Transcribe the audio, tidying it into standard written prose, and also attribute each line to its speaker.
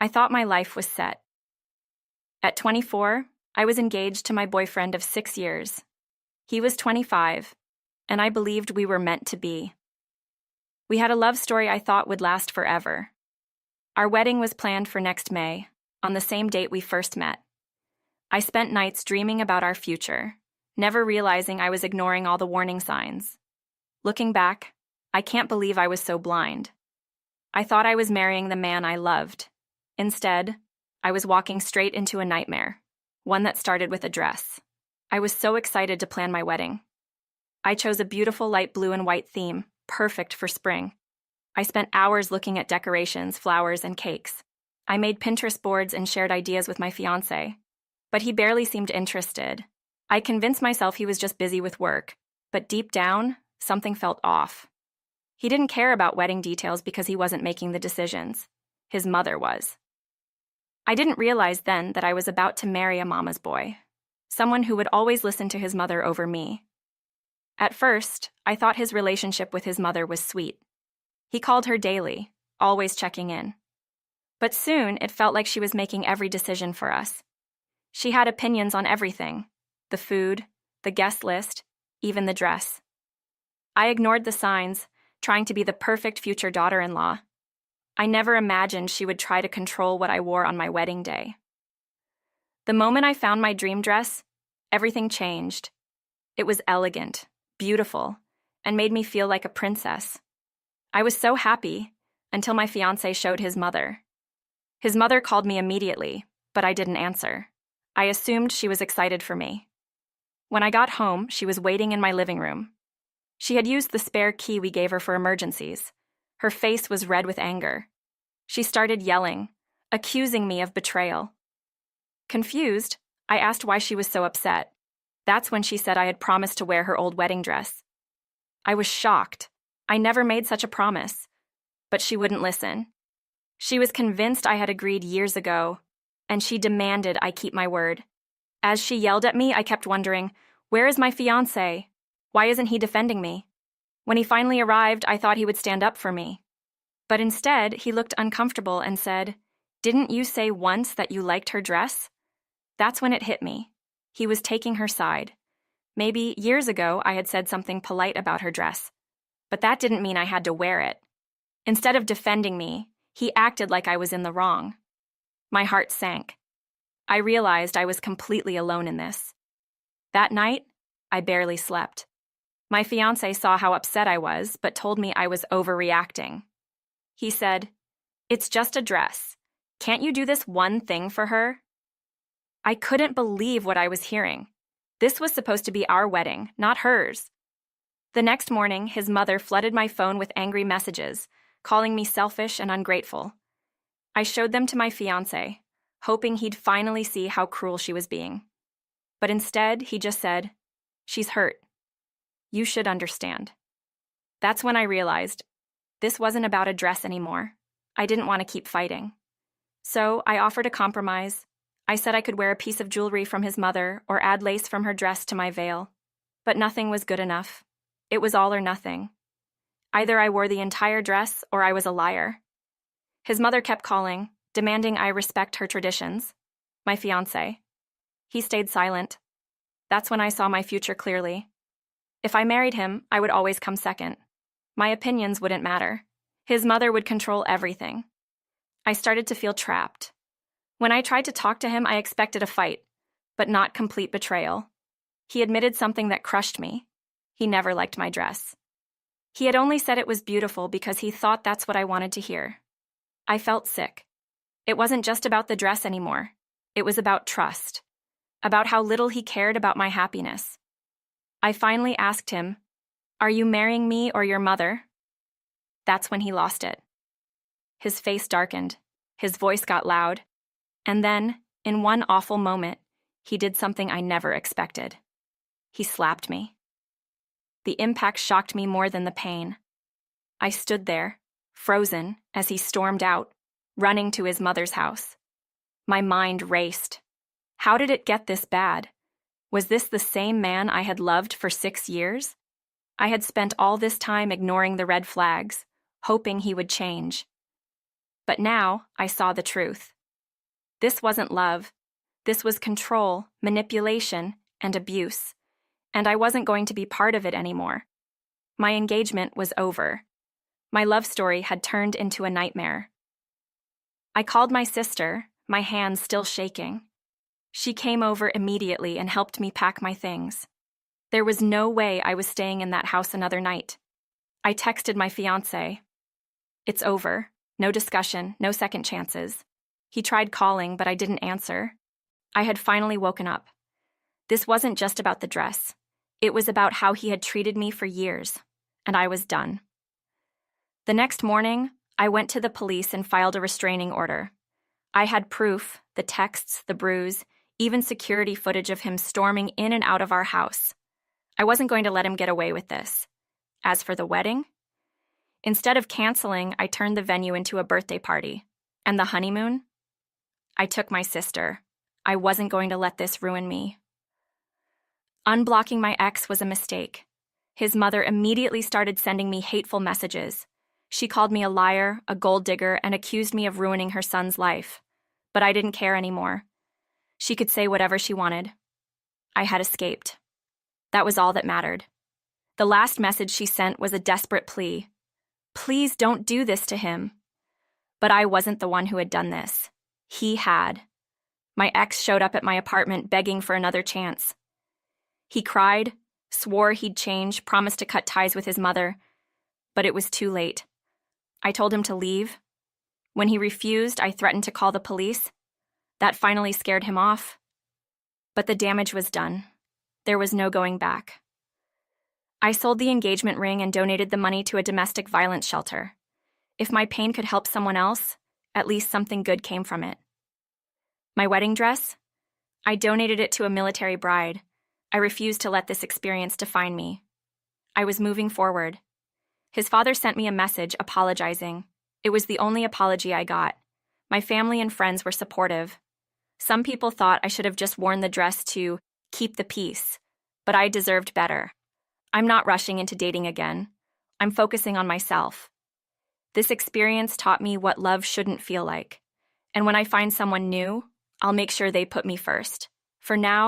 Speaker 1: I thought my life was set. At 24, I was engaged to my boyfriend of 6 years. He was 25, and I believed we were meant to be. We had a love story I thought would last forever. Our wedding was planned for next May, on the same date we first met. I spent nights dreaming about our future, never realizing I was ignoring all the warning signs. Looking back, I can't believe I was so blind. I thought I was marrying the man I loved. Instead, I was walking straight into a nightmare, one that started with a dress. I was so excited to plan my wedding. I chose a beautiful light blue and white theme, perfect for spring. I spent hours looking at decorations, flowers, and cakes. I made Pinterest boards and shared ideas with my fiancé, but he barely seemed interested. I convinced myself he was just busy with work, but deep down, something felt off. He didn't care about wedding details because he wasn't making the decisions. His mother was. I didn't realize then that I was about to marry a mama's boy, someone who would always listen to his mother over me. At first, I thought his relationship with his mother was sweet. He called her daily, always checking in. But soon, it felt like she was making every decision for us. She had opinions on everything: the food, the guest list, even the dress. I ignored the signs, trying to be the perfect future daughter-in-law. I never imagined she would try to control what I wore on my wedding day. The moment I found my dream dress, everything changed. It was elegant, beautiful, and made me feel like a princess. I was so happy until my fiancé showed his mother. His mother called me immediately, but I didn't answer. I assumed she was excited for me. When I got home, she was waiting in my living room. She had used the spare key we gave her for emergencies. Her face was red with anger. She started yelling, accusing me of betrayal. Confused, I asked why she was so upset. That's when she said I had promised to wear her old wedding dress. I was shocked. I never made such a promise. But she wouldn't listen. She was convinced I had agreed years ago, and she demanded I keep my word. As she yelled at me, I kept wondering, where is my fiancé? Why isn't he defending me? When he finally arrived, I thought he would stand up for me. But instead, he looked uncomfortable and said, "Didn't you say once that you liked her dress?" That's when it hit me. He was taking her side. Maybe years ago I had said something polite about her dress, but that didn't mean I had to wear it. Instead of defending me, he acted like I was in the wrong. My heart sank. I realized I was completely alone in this. That night, I barely slept. My fiancé saw how upset I was, but told me I was overreacting. He said, "It's just a dress. Can't you do this one thing for her?" I couldn't believe what I was hearing. This was supposed to be our wedding, not hers. The next morning, his mother flooded my phone with angry messages, calling me selfish and ungrateful. I showed them to my fiancé, hoping he'd finally see how cruel she was being. But instead, he just said, "She's hurt. You should understand." That's when I realized this wasn't about a dress anymore. I didn't want to keep fighting. So I offered a compromise. I said I could wear a piece of jewelry from his mother or add lace from her dress to my veil. But nothing was good enough. It was all or nothing. Either I wore the entire dress or I was a liar. His mother kept calling, demanding I respect her traditions. My fiancé. He stayed silent. That's when I saw my future clearly. If I married him, I would always come second. My opinions wouldn't matter. His mother would control everything. I started to feel trapped. When I tried to talk to him, I expected a fight, but not complete betrayal. He admitted something that crushed me. He never liked my dress. He had only said it was beautiful because he thought that's what I wanted to hear. I felt sick. It wasn't just about the dress anymore. It was about trust, about how little he cared about my happiness. I finally asked him, "Are you marrying me or your mother?" That's when he lost it. His face darkened, his voice got loud, and then, in one awful moment, he did something I never expected. He slapped me. The impact shocked me more than the pain. I stood there, frozen, as he stormed out, running to his mother's house. My mind raced. How did it get this bad? Was this the same man I had loved for 6 years? I had spent all this time ignoring the red flags, hoping he would change. But now I saw the truth. This wasn't love. This was control, manipulation, and abuse. And I wasn't going to be part of it anymore. My engagement was over. My love story had turned into a nightmare. I called my sister, my hands still shaking. She came over immediately and helped me pack my things. There was no way I was staying in that house another night. I texted my fiancé. It's over. No discussion, no second chances. He tried calling, but I didn't answer. I had finally woken up. This wasn't just about the dress. It was about how he had treated me for years, and I was done. The next morning, I went to the police and filed a restraining order. I had proof, the texts, the bruise, even security footage of him storming in and out of our house. I wasn't going to let him get away with this. As for the wedding, instead of canceling, I turned the venue into a birthday party. And the honeymoon? I took my sister. I wasn't going to let this ruin me. Unblocking my ex was a mistake. His mother immediately started sending me hateful messages. She called me a liar, a gold digger, and accused me of ruining her son's life. But I didn't care anymore. She could say whatever she wanted. I had escaped. That was all that mattered. The last message she sent was a desperate plea. Please don't do this to him. But I wasn't the one who had done this. He had. My ex showed up at my apartment begging for another chance. He cried, swore he'd change, promised to cut ties with his mother, but it was too late. I told him to leave. When he refused, I threatened to call the police. That finally scared him off. But the damage was done. There was no going back. I sold the engagement ring and donated the money to a domestic violence shelter. If my pain could help someone else, at least something good came from it. My wedding dress? I donated it to a military bride. I refused to let this experience define me. I was moving forward. His father sent me a message apologizing. It was the only apology I got. My family and friends were supportive. Some people thought I should have just worn the dress to keep the peace, but I deserved better. I'm not rushing into dating again. I'm focusing on myself. This experience taught me what love shouldn't feel like. And when I find someone new, I'll make sure they put me first. For now,